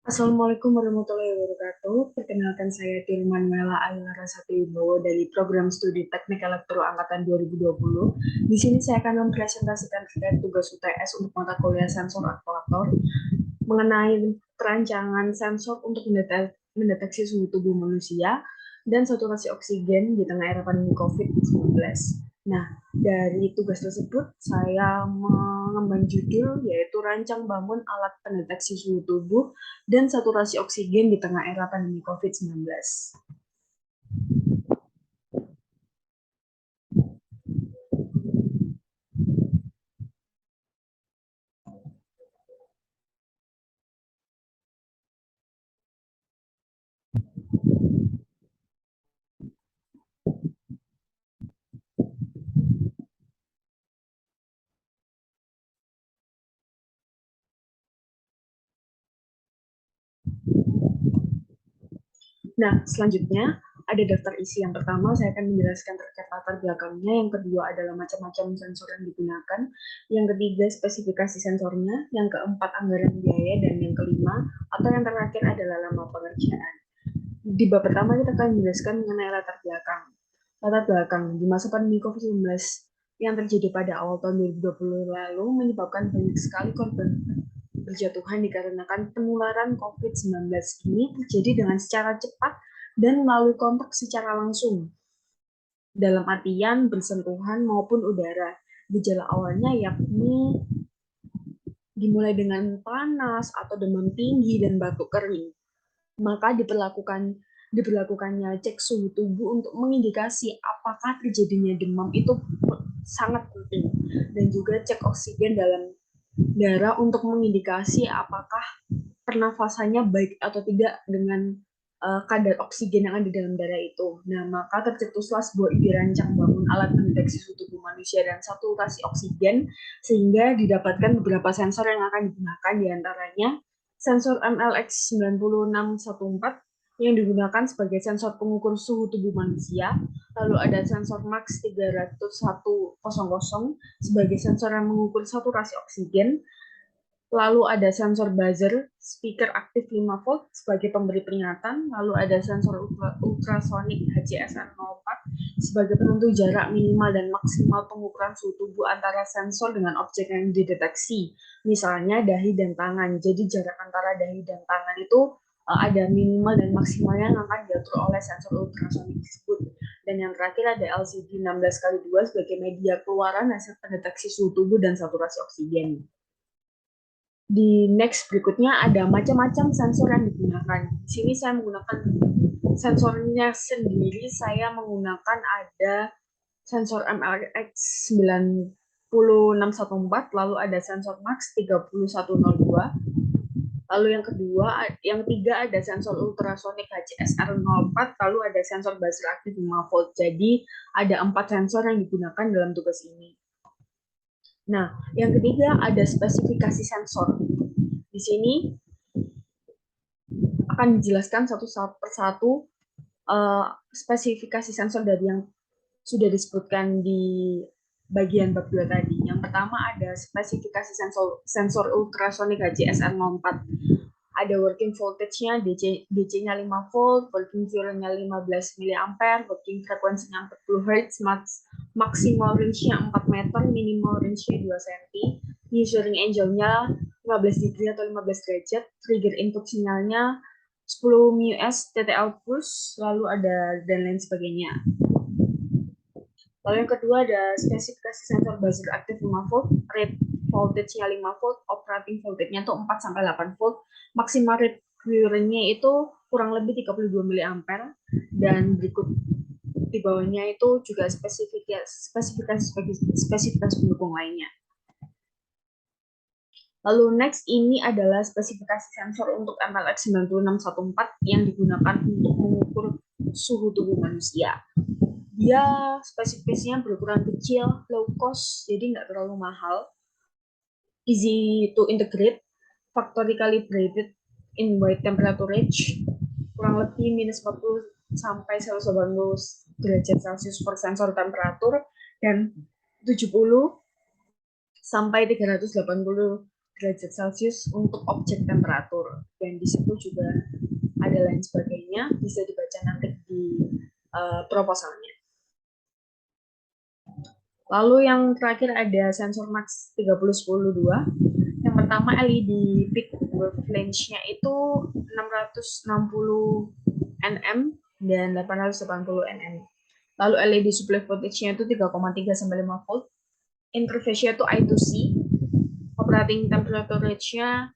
Assalamualaikum warahmatullahi wabarakatuh. Perkenalkan saya Tirmanuela Aylara Satiwibowo dari Program Studi Teknik Elektro Angkatan 2020. Di sini saya akan mempresentasikan terkait tugas UTS untuk mata kuliah sensor aktuator mengenai perancangan sensor untuk mendeteksi suhu tubuh manusia dan saturasi oksigen di tengah era pandemi COVID-19. Nah, dari tugas tersebut saya mengemban judul yaitu rancang bangun alat pendeteksi suhu tubuh dan saturasi oksigen di tengah era pandemi COVID-19. Nah, selanjutnya ada daftar isi. Yang pertama, saya akan menjelaskan terkait latar belakangnya. Yang kedua adalah macam-macam sensor yang digunakan. Yang ketiga, spesifikasi sensornya. Yang keempat, anggaran biaya. Dan yang kelima, atau yang terakhir adalah lama pengerjaan. Di bab pertama, kita akan menjelaskan mengenai latar belakang. Latar belakang, di masa pandemi COVID-19 yang terjadi pada awal tahun 2020 lalu menyebabkan banyak sekali korban berjatuhan dikarenakan penularan COVID-19 ini terjadi dengan secara cepat dan melalui kontak secara langsung, dalam artian bersentuhan maupun udara. Gejala awalnya yakni dimulai dengan panas atau demam tinggi dan batuk kering. Maka diberlakukannya cek suhu tubuh untuk mengindikasi apakah terjadinya demam itu sangat penting, dan juga cek oksigen dalam darah untuk mengindikasi apakah pernafasannya baik atau tidak dengan kadar oksigen yang ada di dalam darah itu. Nah, maka tercetuslah sebuah ide rancang bangun alat pendeteksi suhu tubuh manusia dan saturasi oksigen, sehingga didapatkan beberapa sensor yang akan digunakan, diantaranya sensor MLX 9614 yang digunakan sebagai sensor pengukur suhu tubuh manusia, lalu ada sensor MAX 30100 sebagai sensor yang mengukur saturasi oksigen, lalu ada sensor buzzer speaker aktif 5 volt sebagai pemberi peringatan, lalu ada sensor ultrasonik HCSR04 sebagai penentu jarak minimal dan maksimal pengukuran suhu tubuh antara sensor dengan objek yang dideteksi, misalnya dahi dan tangan. Jadi jarak antara dahi dan tangan itu ada minimal dan maksimalnya yang akan diatur oleh sensor ultrasonik tersebut. Dan yang terakhir ada LCD 16x2 sebagai media keluaran hasil pendeteksi suhu tubuh dan saturasi oksigen. Di next berikutnya ada macam-macam sensor yang digunakan. Di sini saya menggunakan sensornya sendiri. Saya menggunakan ada sensor MLX 9614, lalu ada sensor MAX 3102. Lalu yang ketiga ada sensor ultrasonik HCSR04, lalu ada sensor buzzer aktif 5 volt. Jadi ada 4 sensor yang digunakan dalam tugas ini. Nah, yang ketiga ada spesifikasi sensor. Di sini akan dijelaskan satu persatu spesifikasi sensor dari yang sudah disebutkan di bagian bab 2 tadi. Yang pertama ada spesifikasi sensor ultrasonik HCSR04. Ada working voltage-nya, DC-nya 5 volt, working current-nya 15 mA, working frekuensinya 40 Hz, maksimal range-nya 4 meter, minimal range-nya 2 cm, measuring angle-nya 15 degree atau 15 derajat, trigger input sinyalnya 10 µS, TTL push, lalu ada dan lain sebagainya. Lalu yang kedua ada spesifikasi sensor buzzer aktif 5 volt, rate voltage-nya 5 volt, operating voltage-nya itu 4 sampai 8 volt, maksimal rate current-nya itu kurang lebih 32 mA, dan berikut di bawahnya itu juga spesifikasi pendukung lainnya. Lalu next ini adalah spesifikasi sensor untuk MLX 9614 yang digunakan untuk mengukur suhu tubuh manusia. Dia spesifikasinya berukuran kecil, low cost, jadi nggak terlalu mahal, easy to integrate, factory calibrated in wide temperature range, kurang lebih minus 40 sampai 180 derajat Celcius per sensor temperatur, dan 70 sampai 380 derajat Celcius untuk objek temperatur. Dan di situ juga ada lain sebagainya, bisa dibaca nanti di proposalnya. Lalu yang terakhir ada sensor max 3010-2. Yang pertama LED peak wavelength-nya itu 660 nm dan 880 nm. Lalu LED supply voltage-nya itu 3,3 sampai 5 volt. Interface-nya itu I2C. Operating temperature range-nya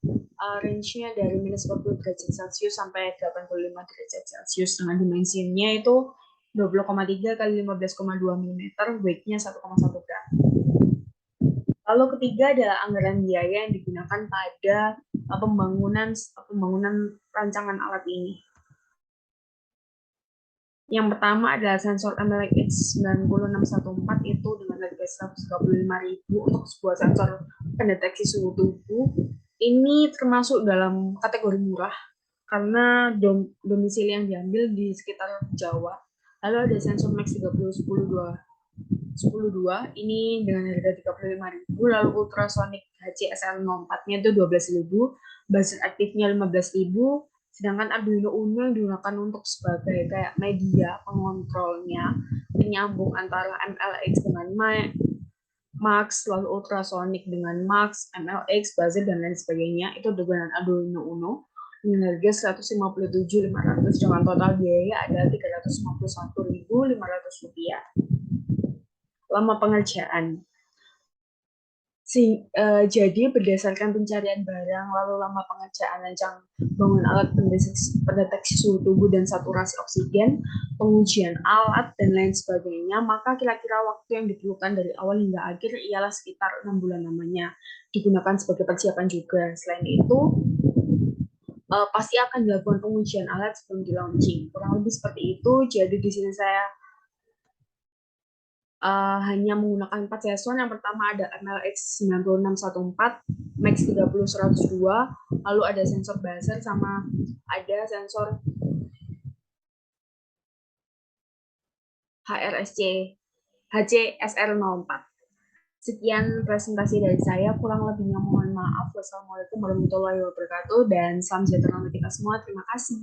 dari minus 40 derajat Celcius sampai 85 derajat Celcius dengan dimensinya itu 20,3 kali 15,2 mm, weight-nya 1,1 gram. Lalu ketiga adalah anggaran biaya yang digunakan pada pembangunan rancangan alat ini. Yang pertama adalah sensor MLX 90614 itu dengan harga 135.000 untuk sebuah sensor pendeteksi suhu tubuh. Ini termasuk dalam kategori murah karena domisili yang diambil di sekitar Jawa. Lalu ada sensor Max 3010-2 ini dengan harga 35.000. Lalu ultrasonic HCSL04-nya itu 12.000, buzzer aktifnya 15.000. Sedangkan Arduino Uno yang digunakan untuk sebagai kayak media pengontrolnya, penyambung antara MLX dengan Max, lalu ultrasonic dengan Max, MLX, buzzer, dan lain sebagainya, itu dengan Arduino Uno dengan harga 157.500 dengan total biaya adalah 351.500 rupiah. Lama pengerjaan. Jadi berdasarkan pencarian barang, lalu lama pengerjaan rancang bangun alat pendeteksi suhu tubuh dan saturasi oksigen, pengujian alat, dan lain sebagainya, maka kira-kira waktu yang diperlukan dari awal hingga akhir ialah sekitar 6 bulan namanya. Digunakan sebagai persiapan juga. Selain itu, pasti akan dilakukan pengujian alat sebelum di launching. Kurang lebih seperti itu. Jadi di sini saya hanya menggunakan 4 sensor. Yang pertama ada MLX 9614, Max 30102, lalu ada sensor buzzer sama ada sensor HCSR04. Sekian presentasi dari saya, kurang lebihnya mohon maaf. Wassalamualaikum warahmatullahi wabarakatuh dan salam sejahtera untuk kita semua. Terima kasih.